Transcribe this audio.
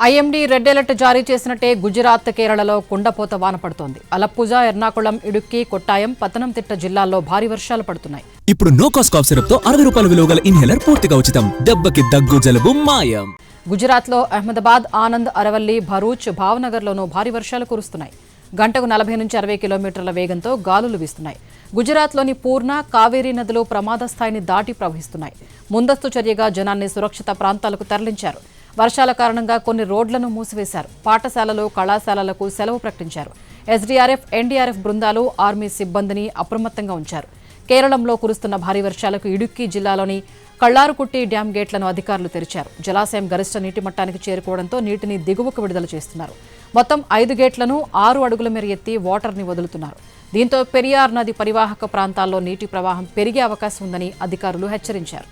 IMD red alert జారీ చేసినట్టే గుజరాత్, కేరళలో కుండపోత వాన పడుతోంది. అలప్పుజ, ఎర్నాకుళం, ఇడుక్కి, కొట్టాయం, పతనంతిట్ట జిల్లాల్లో భారీ వర్షాలు పడుతున్నాయి. ఇప్పుడు నో కాస్ట్ కాఫ్ సిరప్ తో 60 రూపాయల విలువ గల ఇన్హేలర్ పూర్తిగా ఉచితం. దెబ్బకి దగ్గు, జలుబు మాయం. గుజరాత్లో అహ్మదాబాద్, ఆనంద్, అరవల్లి, భరూచ్, భావనగర్లోనూ భారీ వర్షాలు కురుస్తున్నాయి. గంటకు 40 నుంచి 60 కిలోమీటర్ల వేగంతో గాలులు వీస్తున్నాయి. గుజరాత్లోని పూర్ణ, కావేరీ నదులు ప్రమాద స్థాయిని దాటి ప్రవహిస్తున్నాయి. ముందస్తు చర్యగా జనాన్ని సురక్షిత ప్రాంతాలకు తరలించారు. వర్షాల కారణంగా కొన్ని రోడ్లను మూసివేశారు. పాఠశాలలు, కళాశాలలకు సెలవు ప్రకటించారు. ఎస్డీఆర్ఎఫ్, ఎన్డీఆర్ఎఫ్ బృందాలు, ఆర్మీ సిబ్బందిని అప్రమత్తంగా ఉంచారు. కేరళంలో కురుస్తున్న భారీ వర్షాలకు ఇడుక్కి జిల్లాలోని కళ్లారుకుట్టి డ్యాం గేట్లను అధికారులు తెరిచారు. జలాశయం గరిష్ట నీటి మట్టానికి చేరుకోవడంతో నీటిని దిగువకు విడుదల చేస్తున్నారు. మొత్తం 5 గేట్లను 6 అడుగుల మేర ఎత్తి వాటర్ని వదులుతున్నారు. దీంతో పెరియార్ నది పరివాహక ప్రాంతాల్లో నీటి ప్రవాహం పెరిగే అవకాశం ఉందని అధికారులు హెచ్చరించారు.